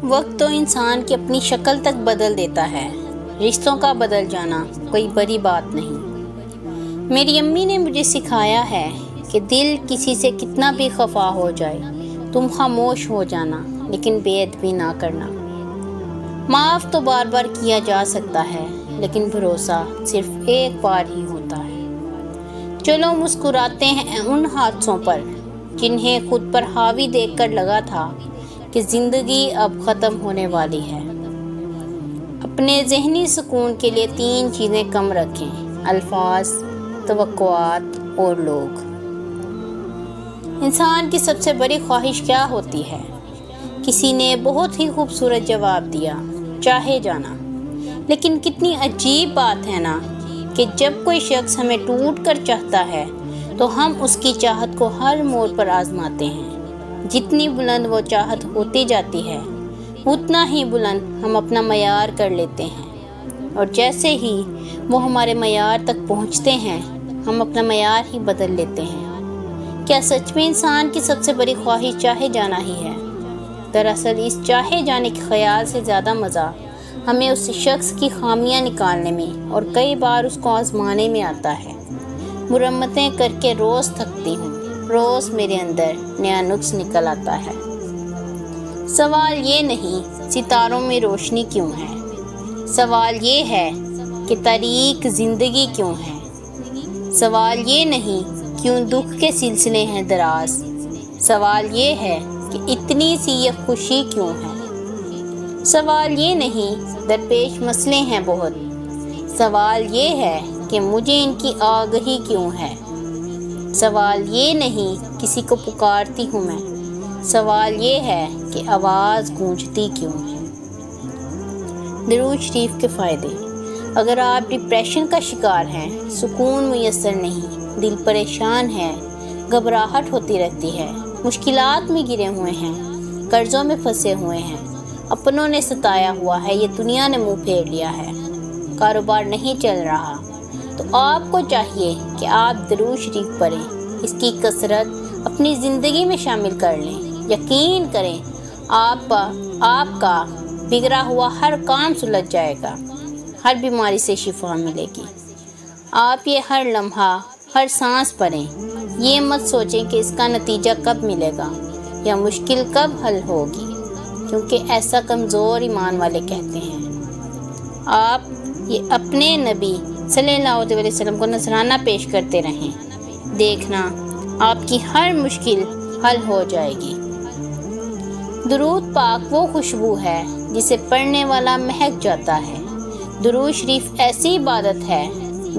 وقت تو انسان کی اپنی شکل تک بدل دیتا ہے، رشتوں کا بدل جانا کوئی بڑی بات نہیں۔ میری امی نے مجھے سکھایا ہے کہ دل کسی سے کتنا بھی خفا ہو جائے، تم خاموش ہو جانا لیکن بے ادبی نہ کرنا۔ معاف تو بار بار کیا جا سکتا ہے لیکن بھروسہ صرف ایک بار ہی ہوتا ہے۔ چلو مسکراتے ہیں ان حادثوں پر جنہیں خود پر حاوی دیکھ کر لگا تھا کہ زندگی اب ختم ہونے والی ہے۔ اپنے ذہنی سکون کے لیے 3 چیزیں کم رکھیں: الفاظ، توقعات اور لوگ۔ انسان کی سب سے بڑی خواہش کیا ہوتی ہے؟ کسی نے بہت ہی خوبصورت جواب دیا، چاہے جانا۔ لیکن کتنی عجیب بات ہے نا کہ جب کوئی شخص ہمیں ٹوٹ کر چاہتا ہے تو ہم اس کی چاہت کو ہر موڑ پر آزماتے ہیں۔ جتنی بلند وہ چاہت ہوتی جاتی ہے اتنا ہی بلند ہم اپنا معیار کر لیتے ہیں، اور جیسے ہی وہ ہمارے معیار تک پہنچتے ہیں ہم اپنا معیار ہی بدل لیتے ہیں۔ کیا سچ میں انسان کی سب سے بڑی خواہش چاہے جانا ہی ہے؟ دراصل اس چاہے جانے کے خیال سے زیادہ مزہ ہمیں اس شخص کی خامیاں نکالنے میں اور کئی بار اس کو آزمانے میں آتا ہے۔ مرمتیں کر کے روز تھکتی ہوں، روز میرے اندر نیا نقص نکل آتا ہے۔ سوال یہ نہیں ستاروں میں روشنی کیوں ہے، سوال یہ ہے کہ تاریک زندگی کیوں ہے۔ سوال یہ نہیں کیوں دکھ کے سلسلے ہیں دراز، سوال یہ ہے کہ اتنی سی یہ خوشی کیوں ہے۔ سوال یہ نہیں درپیش مسئلے ہیں بہت، سوال یہ ہے کہ مجھے ان کی آگہی کیوں ہے۔ سوال یہ نہیں کسی کو پکارتی ہوں میں، سوال یہ ہے کہ آواز گونجتی کیوں ہے۔ درود شریف کے فائدے۔ اگر آپ ڈپریشن کا شکار ہیں، سکون میسر نہیں، دل پریشان ہے، گھبراہٹ ہوتی رہتی ہے، مشکلات میں گرے ہوئے ہیں، قرضوں میں پھنسے ہوئے ہیں، اپنوں نے ستایا ہوا ہے، یہ دنیا نے منہ پھیر لیا ہے، کاروبار نہیں چل رہا، تو آپ کو چاہیے کہ آپ درود شریف پڑھیں، اس کی کثرت اپنی زندگی میں شامل کر لیں۔ یقین کریں آپ کا بگڑا ہوا ہر کام سلجھ جائے گا، ہر بیماری سے شفا ملے گی۔ آپ یہ ہر لمحہ، ہر سانس پڑھیں، یہ مت سوچیں کہ اس کا نتیجہ کب ملے گا یا مشکل کب حل ہوگی، کیونکہ ایسا کمزور ایمان والے کہتے ہیں۔ آپ یہ اپنے نبی صلی اللہ علیہ وسلم کو نذرانہ پیش کرتے رہیں، دیکھنا آپ کی ہر مشکل حل ہو جائے گی۔ درود پاک وہ خوشبو ہے جسے پڑھنے والا مہک جاتا ہے۔ درود شریف ایسی عبادت ہے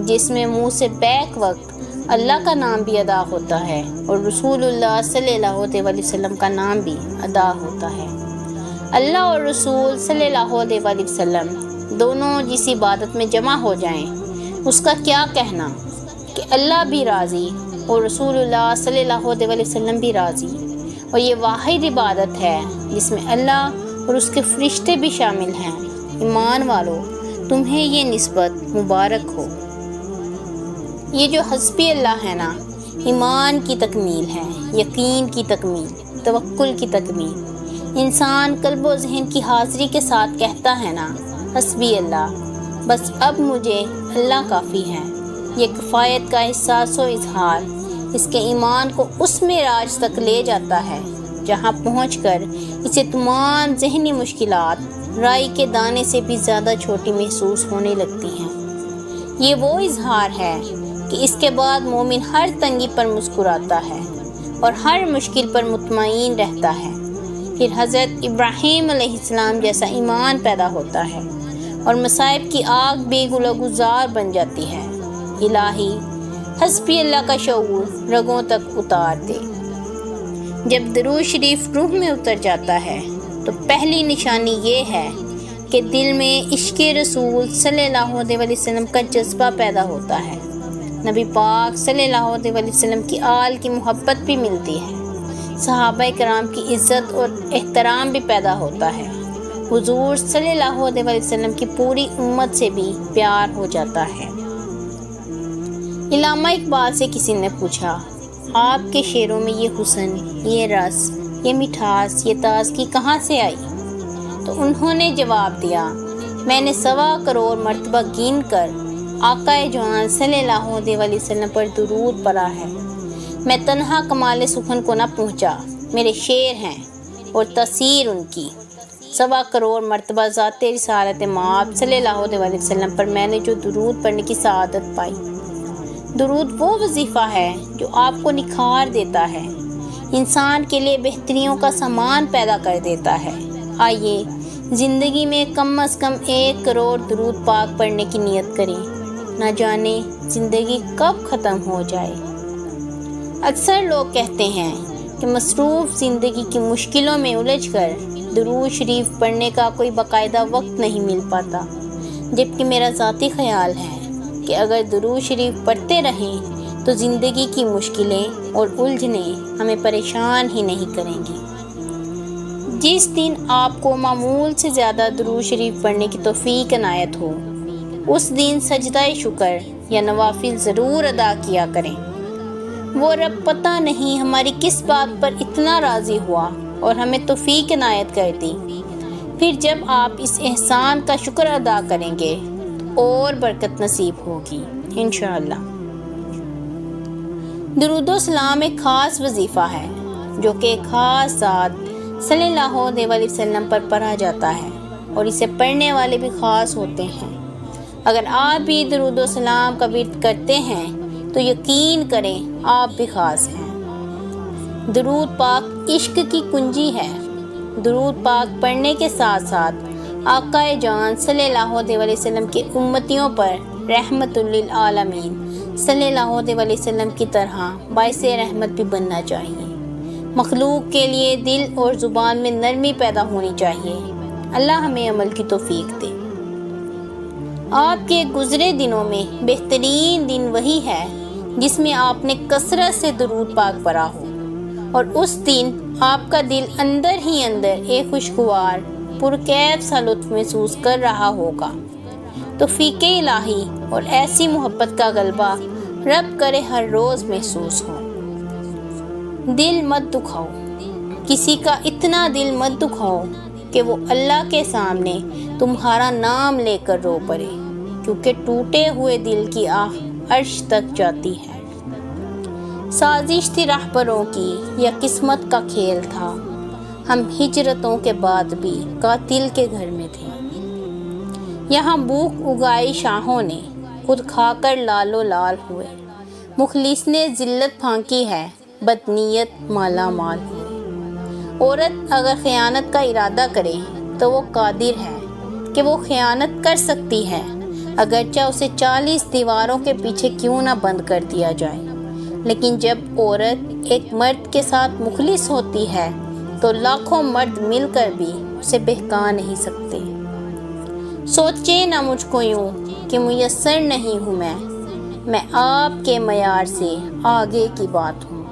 جس میں منہ سے بیک وقت اللہ کا نام بھی ادا ہوتا ہے اور رسول اللہ صلی اللہ علیہ وسلم کا نام بھی ادا ہوتا ہے۔ اللہ اور رسول صلی اللہ علیہ وسلم دونوں جس عبادت میں جمع ہو جائیں اس کا کیا کہنا کہ اللہ بھی راضی اور رسول اللہ صلی اللہ علیہ وسلم بھی راضی، اور یہ واحد عبادت ہے جس میں اللہ اور اس کے فرشتے بھی شامل ہیں۔ ایمان والو، تمہیں یہ نسبت مبارک ہو۔ یہ جو حسبی اللہ ہے نا، ایمان کی تکمیل ہے، یقین کی تکمیل، توکل کی تکمیل۔ انسان قلب و ذہن کی حاضری کے ساتھ کہتا ہے نا، حسبی اللہ، بس اب مجھے اللہ کافی ہے۔ یہ کفایت کا احساس و اظہار اس کے ایمان کو اس معراج تک لے جاتا ہے جہاں پہنچ کر اسے تمام ذہنی مشکلات رائی کے دانے سے بھی زیادہ چھوٹی محسوس ہونے لگتی ہیں۔ یہ وہ اظہار ہے کہ اس کے بعد مومن ہر تنگی پر مسکراتا ہے اور ہر مشکل پر مطمئن رہتا ہے۔ پھر حضرت ابراہیم علیہ السلام جیسا ایمان پیدا ہوتا ہے اور مصائب کی آگ بے گلہ گزار بن جاتی ہے۔ الہی، حسبی اللہ کا شعور رگوں تک اتار دے۔ جب درود شریف روح میں اتر جاتا ہے تو پہلی نشانی یہ ہے کہ دل میں عشق رسول صلی اللہ علیہ وسلم کا جذبہ پیدا ہوتا ہے۔ نبی پاک صلی اللہ علیہ وسلم کی آل کی محبت بھی ملتی ہے، صحابہ کرام کی عزت اور احترام بھی پیدا ہوتا ہے، حضور صلی اللہ علیہ وسلم کی پوری امت سے بھی پیار ہو جاتا ہے۔ علامہ اقبال سے کسی نے پوچھا، آپ کے شعروں میں یہ حسن، یہ رس، یہ مٹھاس، یہ تازگی کہاں سے آئی؟ تو انہوں نے جواب دیا، میں نے 1.25 کروڑ مرتبہ گن کر آقا جوان صلی اللہ علیہ وسلم پر درود پڑھا ہے۔ میں تنہا کمال سخن کو نہ پہنچا، میرے شعر ہیں اور تاثیر ان کی 1.25 کروڑ مرتبہ ذات رسالت مآب صلی اللہ علیہ وسلم پر میں نے جو درود پڑھنے کی سعادت پائی۔ درود وہ وظیفہ ہے جو آپ کو نکھار دیتا ہے، انسان کے لیے بہتریوں کا سامان پیدا کر دیتا ہے۔ آئیے زندگی میں کم از کم 1 کروڑ درود پاک پڑھنے کی نیت کریں، نہ جانے زندگی کب ختم ہو جائے۔ اکثر لوگ کہتے ہیں کہ مصروف زندگی کی مشکلوں میں الجھ کر درود شریف پڑھنے کا کوئی باقاعدہ وقت نہیں مل پاتا، جبکہ میرا ذاتی خیال ہے کہ اگر درود شریف پڑھتے رہیں تو زندگی کی مشکلیں اور الجھنیں ہمیں پریشان ہی نہیں کریں گی۔ جس دن آپ کو معمول سے زیادہ درود شریف پڑھنے کی توفیق عنایت ہو، اس دن سجدہ شکر یا نوافل ضرور ادا کیا کریں۔ وہ رب پتہ نہیں ہماری کس بات پر اتنا راضی ہوا اور ہمیں توفیق عنایت کر دی۔ پھر جب آپ اس احسان کا شکر ادا کریں گے تو اور برکت نصیب ہوگی انشاءاللہ۔ درود و سلام ایک خاص وظیفہ ہے جو کہ ایک خاص ذات صلی اللہ علیہ وسلم پر پڑھا جاتا ہے، اور اسے پڑھنے والے بھی خاص ہوتے ہیں۔ اگر آپ بھی درود و سلام کا ورد کرتے ہیں تو یقین کریں آپ بھی خاص ہیں۔ درود پاک عشق کی کنجی ہے۔ درود پاک پڑھنے کے ساتھ ساتھ آقا جان صلی اللہ علیہ وسلم کے امتیوں پر رحمت للعالمین صلی اللہ علیہ وسلم کی طرح باعث رحمت بھی بننا چاہیے۔ مخلوق کے لیے دل اور زبان میں نرمی پیدا ہونی چاہیے۔ اللہ ہمیں عمل کی توفیق دے۔ آپ کے گزرے دنوں میں بہترین دن وہی ہے جس میں آپ نے کثرت سے درود پاک پڑھا ہو، اور اس دن آپ کا دل اندر ہی اندر ایک خوشگوار پرکیف سا لطف محسوس کر رہا ہوگا۔ توفیق الہی اور ایسی محبت کا غلبہ رب کرے ہر روز محسوس ہو۔ دل مت دکھاؤ، کسی کا اتنا دل مت دکھاؤ کہ وہ اللہ کے سامنے تمہارا نام لے کر رو پڑے، کیونکہ ٹوٹے ہوئے دل کی آہ عرش تک جاتی ہے۔ سازش تھی راہبروں کی یا قسمت کا کھیل تھا، ہم ہجرتوں کے بعد بھی قاتل کے گھر میں تھے۔ یہاں بھوک اگائی شاہوں نے، خود کھا کر لال و لال ہوئے۔ مخلص نے ذلت پھانکی ہے، بدنیت مالا مال ہوئے۔ عورت اگر خیانت کا ارادہ کرے تو وہ قادر ہے کہ وہ خیانت کر سکتی ہے، اگرچہ اسے 40 دیواروں کے پیچھے کیوں نہ بند کر دیا جائے۔ لیکن جب عورت ایک مرد کے ساتھ مخلص ہوتی ہے تو لاکھوں مرد مل کر بھی اسے بہکا نہیں سکتے۔ سوچے نہ مجھ کو یوں کہ میسر نہیں ہوں میں آپ کے معیار سے آگے کی بات ہوں۔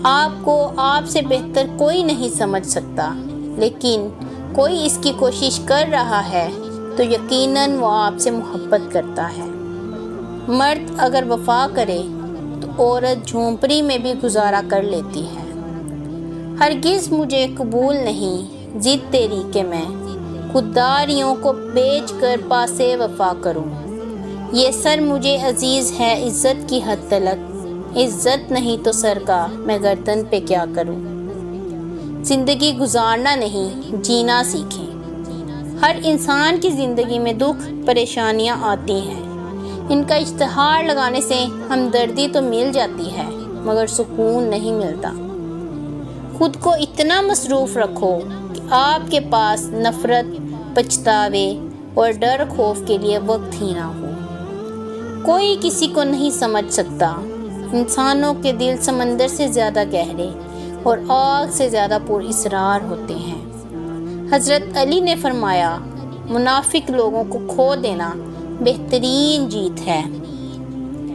آپ کو آپ سے بہتر کوئی نہیں سمجھ سکتا، لیکن کوئی اس کی کوشش کر رہا ہے تو یقیناً وہ آپ سے محبت کرتا ہے۔ مرد اگر وفا کرے تو عورت جھونپڑی میں بھی گزارا کر لیتی ہے۔ ہرگز مجھے قبول نہیں ضد تیری کہ میں خودداریوں کو بیچ کر پاسے وفا کروں۔ یہ سر مجھے عزیز ہے عزت کی حد تلک، عزت نہیں تو سر کا میں گردن پہ کیا کروں۔ زندگی گزارنا نہیں جینا سیکھیں۔ ہر انسان کی زندگی میں دکھ پریشانیاں آتی ہیں، ان کا اشتہار لگانے سے ہمدردی تو مل جاتی ہے مگر سکون نہیں ملتا۔ خود کو اتنا مصروف رکھو کہ آپ کے پاس نفرت، پچھتاوے اور ڈر خوف کے لیے وقت ہی نہ ہو۔ کوئی کسی کو نہیں سمجھ سکتا۔ انسانوں کے دل سمندر سے زیادہ گہرے اور آگ سے زیادہ پر اسرار ہوتے ہیں۔ حضرت علی نے فرمایا، منافق لوگوں کو کھو دینا بہترین جیت ہے۔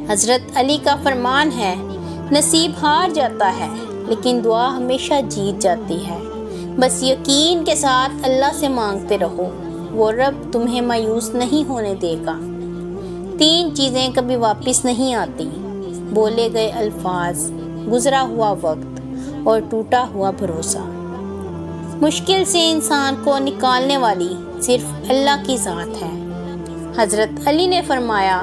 حضرت علی کا فرمان ہے، نصیب ہار جاتا ہے لیکن دعا ہمیشہ جیت جاتی ہے۔ بس یقین کے ساتھ اللہ سے مانگتے رہو، وہ رب تمہیں مایوس نہیں ہونے دے گا۔ 3 چیزیں کبھی واپس نہیں آتی: بولے گئے الفاظ، گزرا ہوا وقت اور ٹوٹا ہوا بھروسہ۔ مشکل سے انسان کو نکالنے والی صرف اللہ کی ذات ہے۔ حضرت علی نے فرمایا،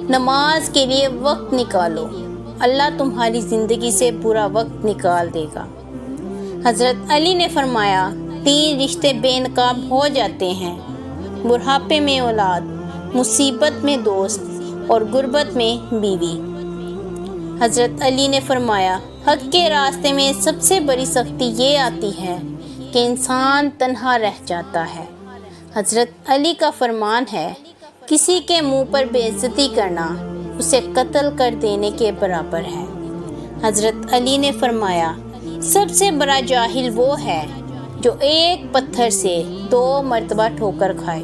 نماز کے لیے وقت نکالو، اللہ تمہاری زندگی سے برا وقت نکال دے گا۔ حضرت علی نے فرمایا، 3 رشتے بے نقاب ہو جاتے ہیں، بڑھاپے میں اولاد، مصیبت میں دوست اور غربت میں بیوی۔ حضرت علی نے فرمایا، حق کے راستے میں سب سے بڑی سختی یہ آتی ہے کہ انسان تنہا رہ جاتا ہے۔ حضرت علی کا فرمان ہے، کسی کے منہ پر بے عزتی کرنا اسے قتل کر دینے کے برابر ہے۔ حضرت علی نے فرمایا، سب سے بڑا جاہل وہ ہے جو ایک پتھر سے 2 مرتبہ ٹھوکر کھائے۔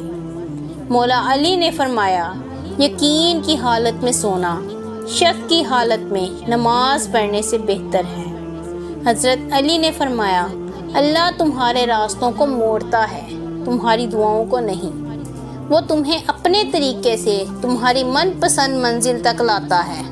مولا علی نے فرمایا، یقین کی حالت میں سونا شک کی حالت میں نماز پڑھنے سے بہتر ہے۔ حضرت علی نے فرمایا، اللہ تمہارے راستوں کو موڑتا ہے، تمہاری دعاؤں کو نہیں۔ وہ تمہیں اپنے طریقے سے تمہاری من پسند منزل تک لاتا ہے۔